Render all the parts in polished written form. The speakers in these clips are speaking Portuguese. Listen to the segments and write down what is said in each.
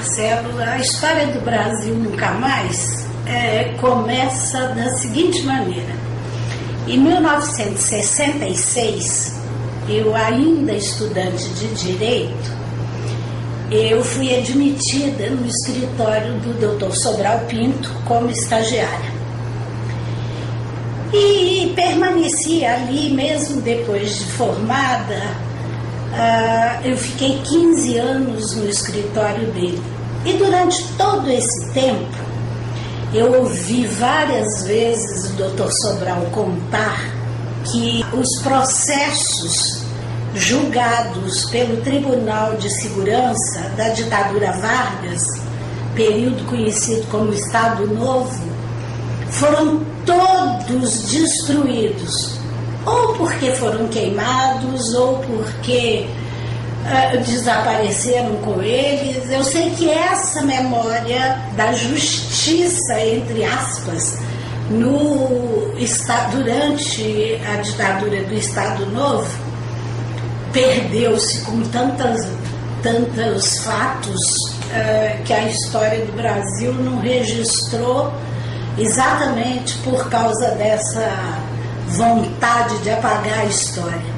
Marcelo, a história do Brasil Nunca Mais começa da seguinte maneira. Em 1966, eu ainda estudante de Direito, eu fui admitida no escritório do Dr. Sobral Pinto como estagiária. E permaneci ali mesmo depois de formada. Eu fiquei 15 anos no escritório dele. E durante todo esse tempo, eu ouvi várias vezes o Dr. Sobral contar que os processos julgados pelo Tribunal de Segurança da ditadura Vargas, período conhecido como Estado Novo, foram todos destruídos, ou porque foram queimados, ou porque desapareceram com eles. Eu sei que essa memória da justiça, entre aspas, durante a ditadura do Estado Novo, perdeu-se com tantos fatos que a história do Brasil não registrou, exatamente por causa dessa vontade de apagar a história.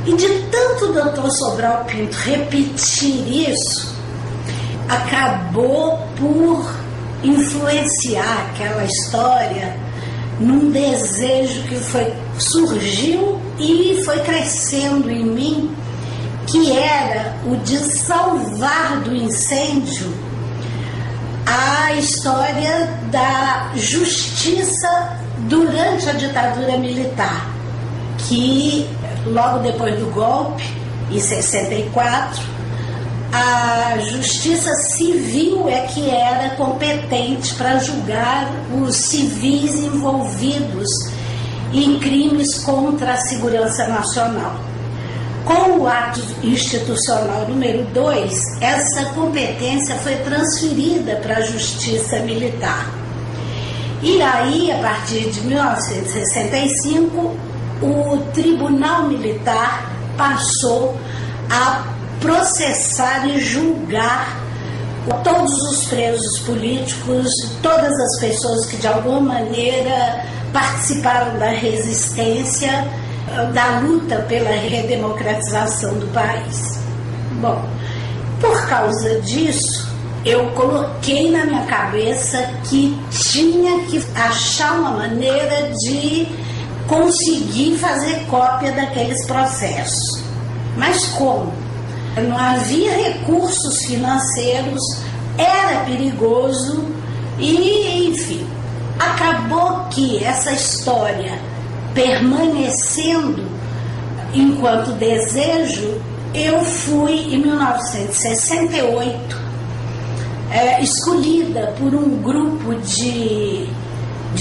E de tanto o Dr. Sobral Pinto repetir isso, acabou por influenciar aquela história num desejo que surgiu e foi crescendo em mim, que era o de salvar do incêndio a história da justiça durante a ditadura militar, que logo depois do golpe, em 64, a justiça civil é que era competente para julgar os civis envolvidos em crimes contra a segurança nacional. Com o ato institucional número 2, essa competência foi transferida para a justiça militar. E aí, a partir de 1965, o Tribunal Militar passou a processar e julgar todos os presos políticos, todas as pessoas que de alguma maneira participaram da resistência, da luta pela redemocratização do país. Bom, por causa disso, eu coloquei na minha cabeça que tinha que achar uma maneira de conseguir fazer cópia daqueles processos. Mas como? Não havia recursos financeiros, era perigoso e, enfim, acabou que essa história permanecendo enquanto desejo, eu fui, em 1968, escolhida por um grupo de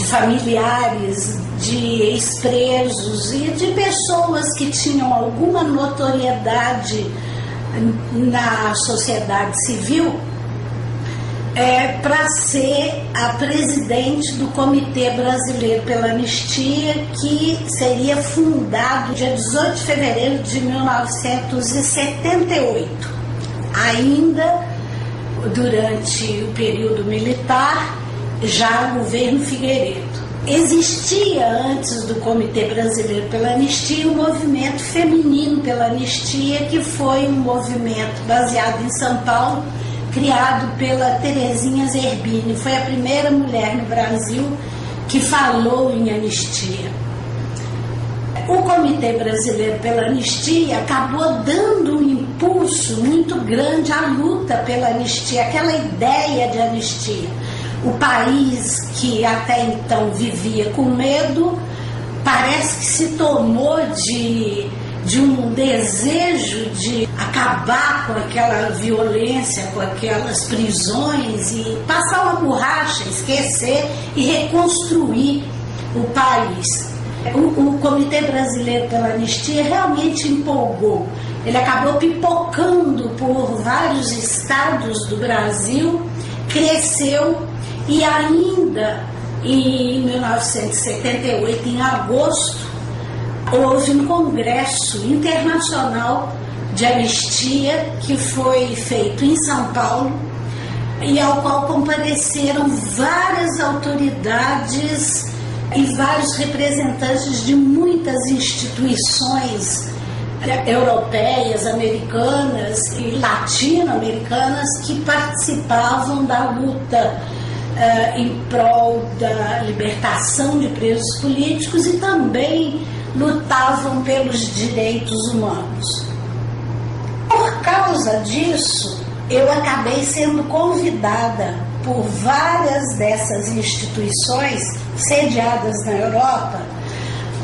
familiares, de ex-presos e de pessoas que tinham alguma notoriedade na sociedade civil, para ser a presidente do Comitê Brasileiro pela Anistia, que seria fundado dia 18 de fevereiro de 1978, ainda durante o período militar, já o governo Figueiredo. Existia, antes do Comitê Brasileiro pela Anistia, um movimento feminino pela anistia, que foi um movimento baseado em São Paulo, criado pela Terezinha Zerbini. Foi a primeira mulher no Brasil que falou em anistia. O Comitê Brasileiro pela Anistia acabou dando um impulso muito grande à luta pela anistia, aquela ideia de anistia. O país, que até então vivia com medo, parece que se tomou de um desejo de acabar com aquela violência, com aquelas prisões e passar uma borracha, esquecer e reconstruir o país. O Comitê Brasileiro pela Anistia realmente empolgou. Ele acabou pipocando por vários estados do Brasil, cresceu e ainda em 1978, em agosto, houve um congresso internacional de anistia que foi feito em São Paulo e ao qual compareceram várias autoridades e vários representantes de muitas instituições europeias, americanas e latino-americanas que participavam da luta em prol da libertação de presos políticos e também lutavam pelos direitos humanos. Por causa disso, eu acabei sendo convidada por várias dessas instituições sediadas na Europa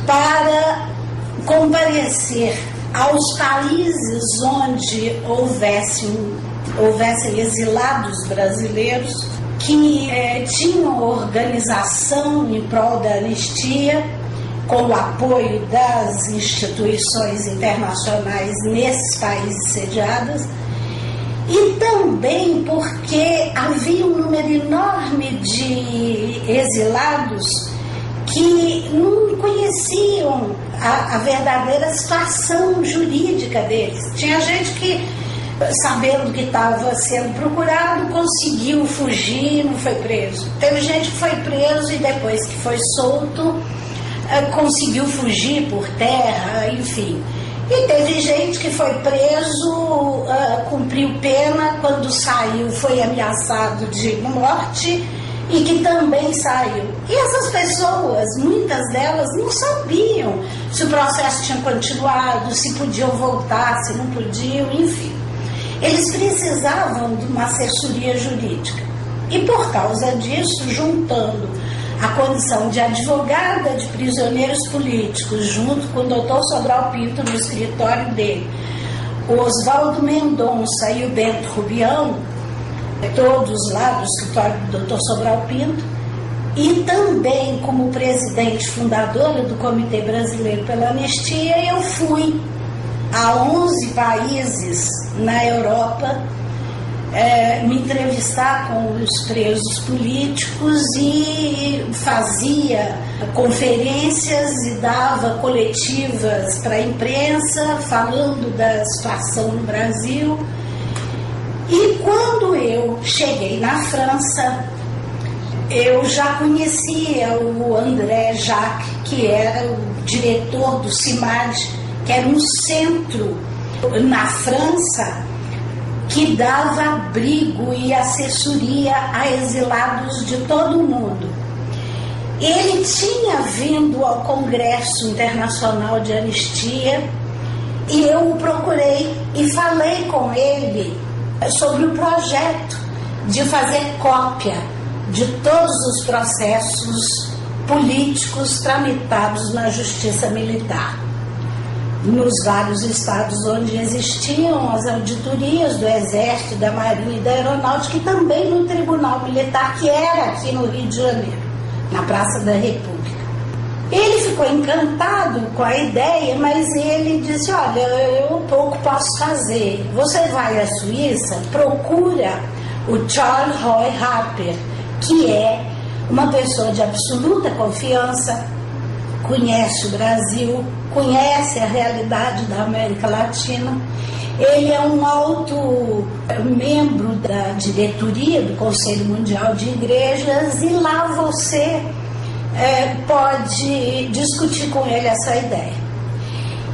para comparecer aos países onde houvessem exilados brasileiros que tinham organização em prol da anistia, com o apoio das instituições internacionais nesses países sediados, e também porque havia um número enorme de exilados que não conheciam a verdadeira situação jurídica deles. Tinha gente que, sabendo que estava sendo procurado, conseguiu fugir e não foi preso. Teve gente que foi preso e depois que foi solto, conseguiu fugir por terra, enfim. E teve gente que foi preso, cumpriu pena, quando saiu foi ameaçado de morte e que também saiu. E essas pessoas, muitas delas, não sabiam se o processo tinha continuado, se podiam voltar, se não podiam, enfim. Eles precisavam de uma assessoria jurídica. E por causa disso, juntando a condição de advogada de prisioneiros políticos, junto com o Dr. Sobral Pinto no escritório dele, o Oswaldo Mendonça e o Bento Rubião, todos lá do escritório do Dr. Sobral Pinto, e também como presidente fundadora do Comitê Brasileiro pela Anistia, eu fui a 11 países na Europa me entrevistar com os presos políticos e fazia conferências e dava coletivas para a imprensa falando da situação no Brasil. E quando eu cheguei na França, eu já conhecia o André Jacques, que era o diretor do CIMAD, que era um centro na França que dava abrigo e assessoria a exilados de todo o mundo. Ele tinha vindo ao Congresso Internacional de Anistia e eu o procurei e falei com ele sobre o projeto de fazer cópia de todos os processos políticos tramitados na Justiça Militar, nos vários estados onde existiam as auditorias do Exército, da Marinha e da Aeronáutica, e também no Tribunal Militar, que era aqui no Rio de Janeiro, na Praça da República. Ele ficou encantado com a ideia, mas ele disse: olha, eu pouco posso fazer. Você vai à Suíça, procura o Charles Roy Harper, que é uma pessoa de absoluta confiança, conhece o Brasil, conhece a realidade da América Latina. Ele é um alto membro da diretoria do Conselho Mundial de Igrejas e lá você pode discutir com ele essa ideia.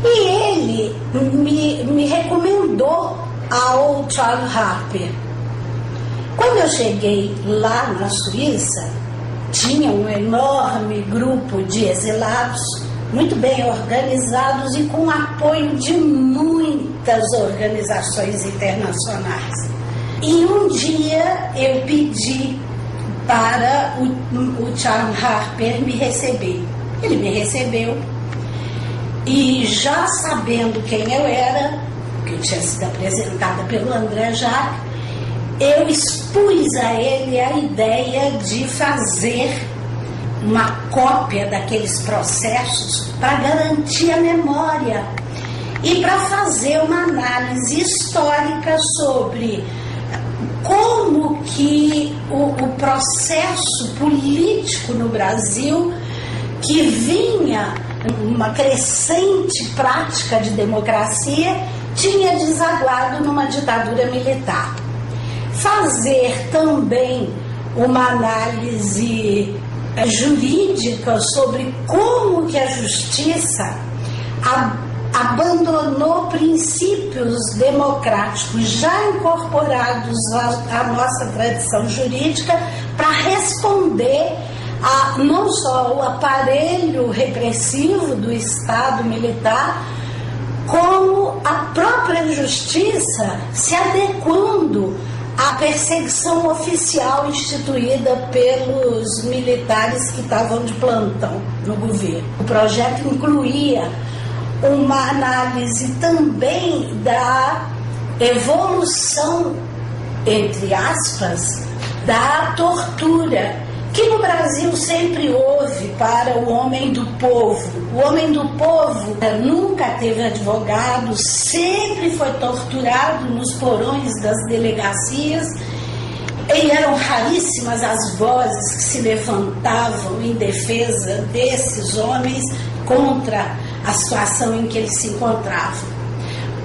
E ele me recomendou ao Charles Harper. Quando eu cheguei lá na Suíça, tinha um enorme grupo de exilados, muito bem organizados e com apoio de muitas organizações internacionais. E um dia eu pedi para o Charles Harper me receber. Ele me recebeu e, já sabendo quem eu era, que eu tinha sido apresentada pelo André Jacques, eu expus a ele a ideia de fazer uma cópia daqueles processos para garantir a memória e para fazer uma análise histórica sobre como que o processo político no Brasil, que vinha uma crescente prática de democracia, tinha desaguado numa ditadura militar. fazer também uma análise jurídica sobre como que a justiça abandonou princípios democráticos já incorporados à nossa tradição jurídica para responder a não só o aparelho repressivo do Estado militar, como a própria justiça se adequando à perseguição oficial instituída pelos militares que estavam de plantão no governo. O projeto incluía uma análise também da evolução, entre aspas, da tortura, que no Brasil sempre houve para o homem do povo. O homem do povo nunca teve advogado, sempre foi torturado nos porões das delegacias, e eram raríssimas as vozes que se levantavam em defesa desses homens contra a situação em que eles se encontravam.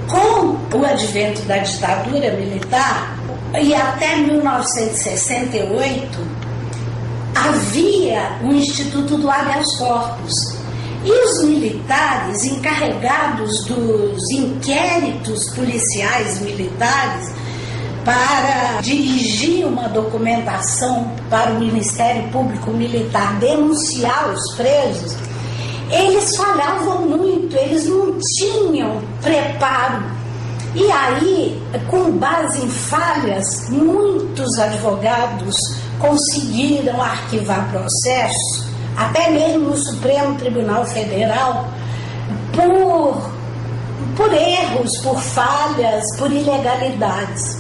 Com o advento da ditadura militar, e até 1968, havia o Instituto do Habeas Corpus. E os militares encarregados dos inquéritos policiais militares para dirigir uma documentação para o Ministério Público Militar denunciar os presos, eles falhavam muito, eles não tinham preparo. E aí, com base em falhas, muitos advogados conseguiram arquivar processos, até mesmo no Supremo Tribunal Federal, por erros, por falhas, por ilegalidades.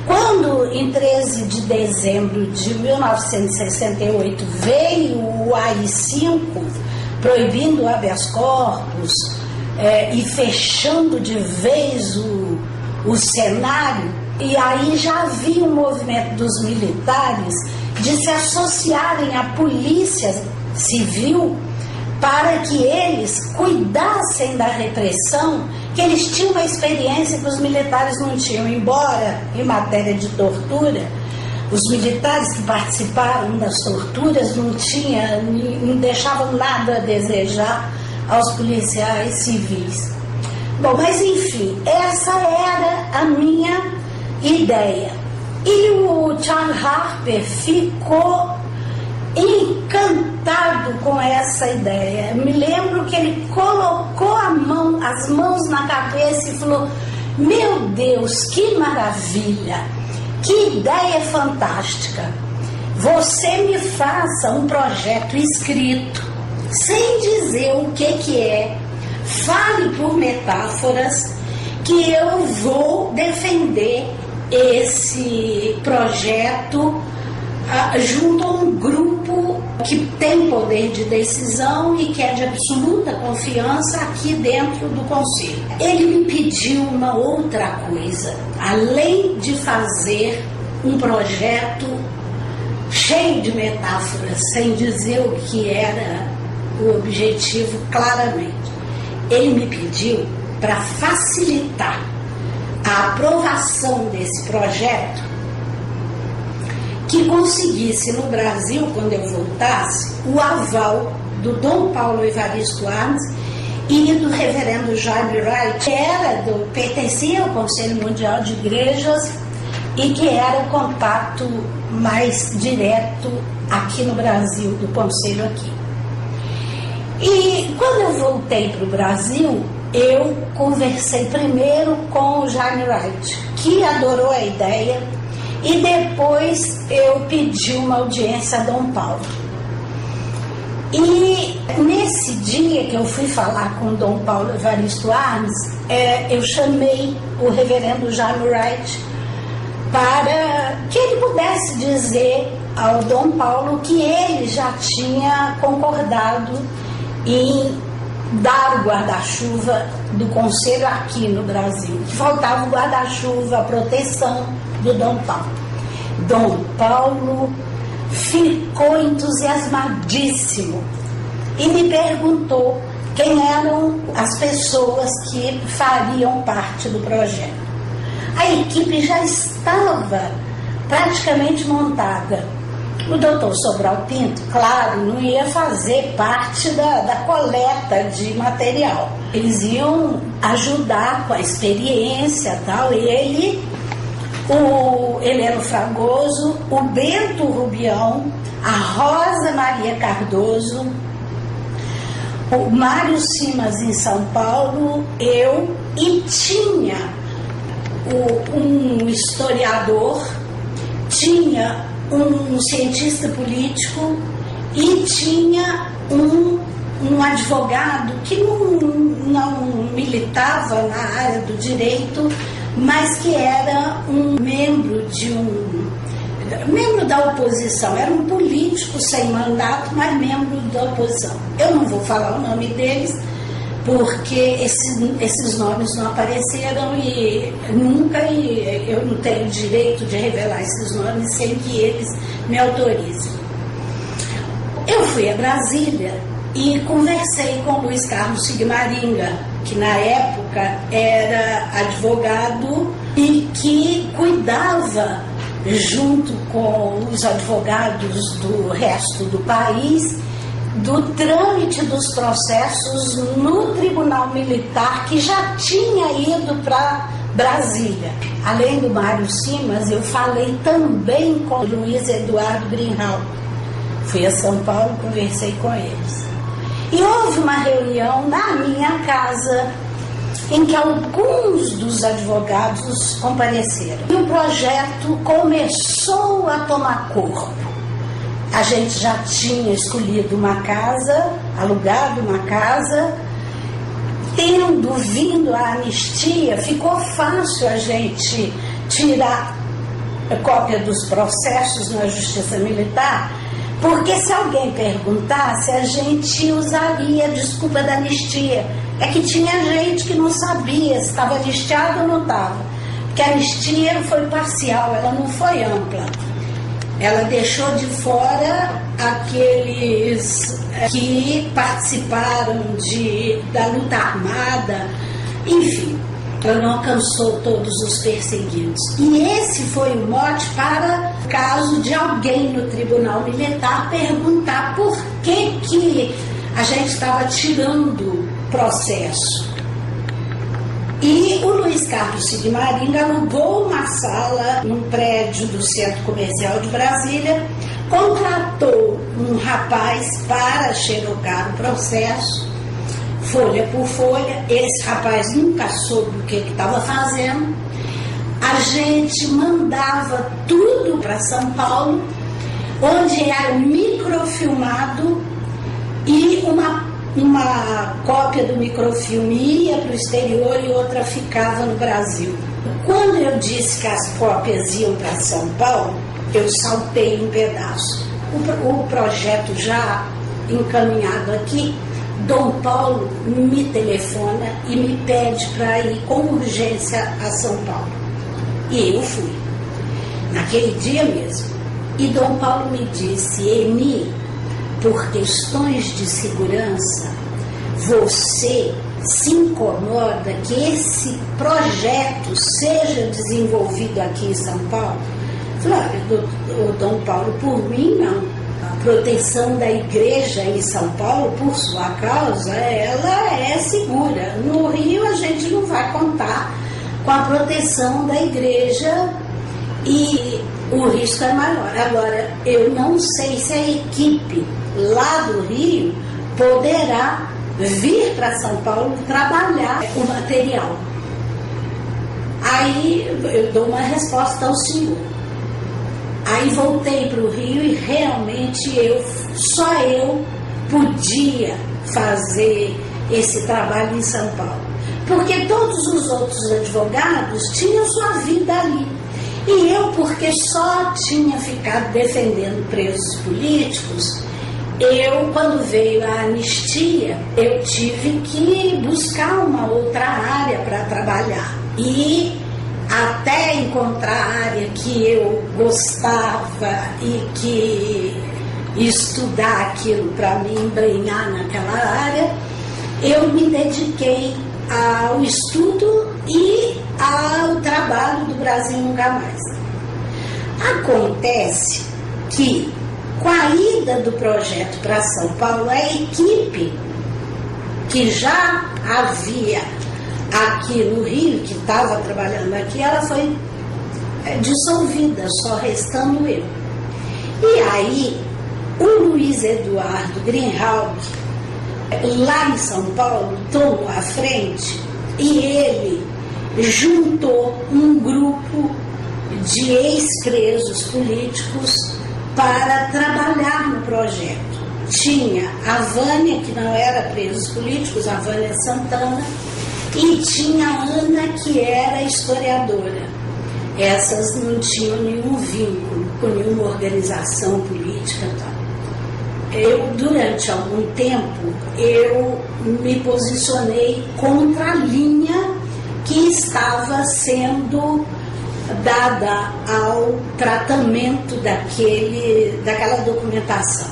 Quando, em 13 de dezembro de 1968, veio o AI-5, proibindo o habeas corpus e fechando de vez o cenário, e aí já havia um movimento dos militares de se associarem à polícia civil para que eles cuidassem da repressão, que eles tinham uma experiência que os militares não tinham, embora em matéria de tortura, os militares que participaram das torturas não deixavam nada a desejar aos policiais civis. Bom, mas enfim, essa era a minha ideia. E o Charles Harper ficou encantado com essa ideia. Eu me lembro que ele colocou as mãos na cabeça e falou: meu Deus, que maravilha, que ideia fantástica. Você me faça um projeto escrito, sem dizer o que é, fale por metáforas, que eu vou defender esse projeto junto a um grupo que tem poder de decisão e que é de absoluta confiança aqui dentro do Conselho. Ele me pediu uma outra coisa, além de fazer um projeto cheio de metáforas, sem dizer o que era o objetivo claramente. Ele me pediu para facilitar a aprovação desse projeto, que conseguisse no Brasil, quando eu voltasse, o aval do Dom Paulo Evaristo Arnes e do reverendo Jaime Wright, que pertencia ao Conselho Mundial de Igrejas e que era o contato mais direto aqui no Brasil, do Conselho aqui. E quando eu voltei para o Brasil, eu conversei primeiro com o Jaime Wright, que adorou a ideia, e depois eu pedi uma audiência a Dom Paulo. E nesse dia que eu fui falar com Dom Paulo Evaristo Arnes, eu chamei o reverendo Jaime Wright para que ele pudesse dizer ao Dom Paulo que ele já tinha concordado em dar o guarda-chuva do Conselho aqui no Brasil, que faltava o guarda-chuva, a proteção do Dom Paulo. Dom Paulo ficou entusiasmadíssimo e me perguntou quem eram as pessoas que fariam parte do projeto. A equipe já estava praticamente montada. O doutor Sobral Pinto, claro, não ia fazer parte da coleta de material. Eles iam ajudar com a experiência e tal. Ele, o Heleno Fragoso, o Bento Rubião, a Rosa Maria Cardoso, o Mário Simas em São Paulo, eu, e tinha um historiador, tinha um cientista político e tinha um advogado que não militava na área do direito, mas que era um membro da oposição, era um político sem mandato, mas membro da oposição. Eu não vou falar o nome deles, porque esses nomes não apareceram e eu não tenho direito de revelar esses nomes sem que eles me autorizem. Eu fui a Brasília e conversei com o Luiz Carlos Sigmaringa, que na época era advogado e que cuidava, junto com os advogados do resto do país, do trâmite dos processos no Tribunal Militar, que já tinha ido para Brasília. Além do Mário Simas, eu falei também com o Luiz Eduardo Greenhalgh. Fui a São Paulo, conversei com eles. E houve uma reunião na minha casa em que alguns dos advogados compareceram. E o projeto começou a tomar corpo. A gente já tinha escolhido uma casa, alugado uma casa. Tendo vindo a anistia, ficou fácil a gente tirar a cópia dos processos na Justiça Militar, porque se alguém perguntasse, a gente usaria a desculpa da anistia. É que tinha gente que não sabia se estava anistiado ou não estava. Porque a anistia foi parcial, ela não foi ampla. Ela deixou de fora aqueles que participaram da luta armada, enfim, ela não alcançou todos os perseguidos. E esse foi o mote para o caso de alguém no Tribunal Militar perguntar por que a gente estava tirando processo. E o Luiz Carlos Sigmaringa alugou uma sala num prédio do Centro Comercial de Brasília, contratou um rapaz para xerocar o processo, folha por folha. Esse rapaz nunca soube o que ele estava fazendo. A gente mandava tudo para São Paulo, onde era microfilmado, e uma cópia do microfilme ia para o exterior e outra ficava no Brasil. Quando eu disse que as cópias iam para São Paulo, eu saltei um pedaço. O projeto já encaminhado aqui, Dom Paulo me telefona e me pede para ir com urgência a São Paulo. E eu fui, naquele dia mesmo. E Dom Paulo me disse: Eni, por questões de segurança, você se incomoda que esse projeto seja desenvolvido aqui em São Paulo? Eu falei: olha, Dom Paulo, por mim não. A proteção da igreja em São Paulo, por sua causa, ela é segura. No Rio a gente não vai contar com a proteção da igreja e o risco é maior. Agora, eu não sei se a equipe lá do Rio poderá vir para São Paulo trabalhar o material. Aí eu dou uma resposta ao senhor. Aí voltei para o Rio e realmente só eu podia fazer esse trabalho em São Paulo. Porque todos os outros advogados tinham sua vida ali. E eu, porque só tinha ficado defendendo presos políticos, quando veio a anistia, eu tive que buscar uma outra área para trabalhar. E até encontrar a área que eu gostava e que estudar aquilo para me embrenhar naquela área, eu me dediquei ao estudo e ao trabalho do Brasil Nunca Mais. Acontece que, com a ida do projeto para São Paulo, a equipe que já havia aqui no Rio, que estava trabalhando aqui, ela foi dissolvida, só restando eu. E aí, o Luiz Eduardo Greenhalgh, lá em São Paulo, tomou a frente e ele juntou um grupo de ex-presos políticos para trabalhar no projeto. Tinha a Vânia, que não era presos políticos, a Vânia Santana, e tinha a Ana, que era historiadora. Essas não tinham nenhum vínculo com nenhuma organização política e tal. Durante algum tempo, eu me posicionei contra a linha que estava sendo dada ao tratamento daquela documentação.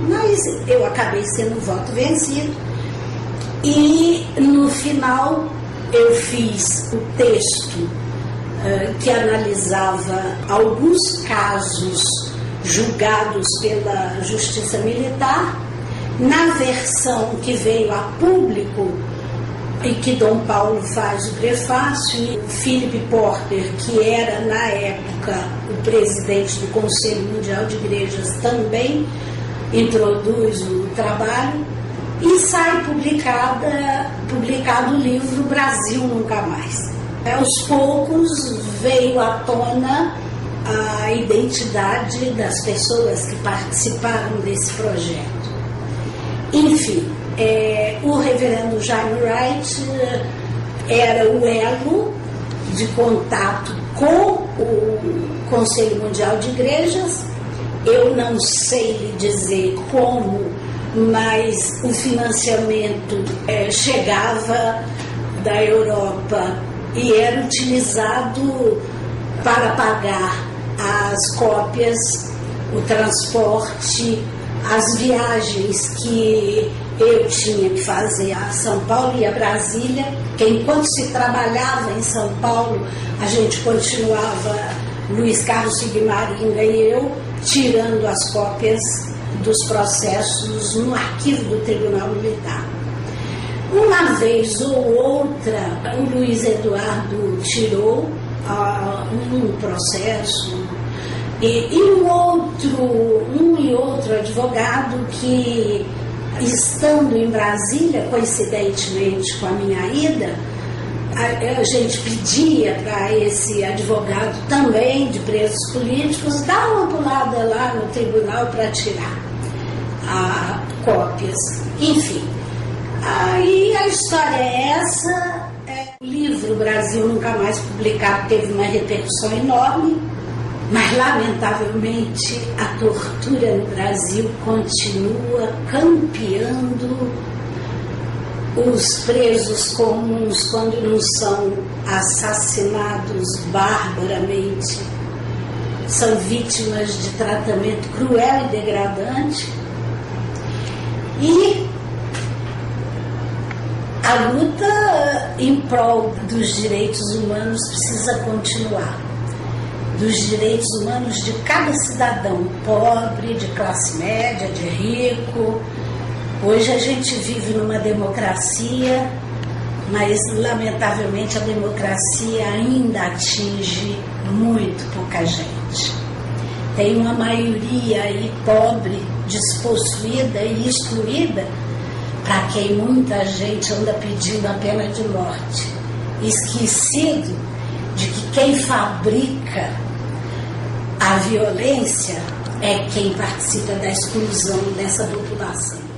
Mas eu acabei sendo voto vencido e, no final, eu fiz o texto que analisava alguns casos julgados pela Justiça Militar. Na versão que veio a público e que Dom Paulo faz o prefácio, e Philip Porter, que era na época o presidente do Conselho Mundial de Igrejas, também introduz o trabalho, e sai publicado o livro Brasil Nunca Mais. Aos poucos veio à tona a identidade das pessoas que participaram desse projeto. Enfim, o reverendo Jaime Wright era o elo de contato com o Conselho Mundial de Igrejas. Eu não sei lhe dizer como, mas o financiamento chegava da Europa e era utilizado para pagar as cópias, o transporte, as viagens que eu tinha que fazer a São Paulo e a Brasília, que enquanto se trabalhava em São Paulo, a gente continuava, Luiz Carlos Sigmaringa e eu, tirando as cópias dos processos no arquivo do Tribunal Militar. Uma vez ou outra, o Luiz Eduardo tirou um processo e um e outro advogado que, estando em Brasília, coincidentemente com a minha ida, a gente pedia para esse advogado também de presos políticos dar uma pulada lá no tribunal para tirar cópias. Enfim, aí a história é essa. O livro Brasil Nunca Mais publicado teve uma repercussão enorme, mas lamentavelmente a tortura no Brasil continua campeando. Os presos comuns, quando não são assassinados barbaramente, são vítimas de tratamento cruel e degradante. E a luta em prol dos direitos humanos precisa continuar. Dos direitos humanos de cada cidadão, pobre, de classe média, de rico. Hoje a gente vive numa democracia, mas lamentavelmente a democracia ainda atinge muito pouca gente. Tem uma maioria aí pobre, despossuída e excluída, para quem muita gente anda pedindo a pena de morte, esquecido de que quem fabrica a violência é quem participa da exclusão dessa população.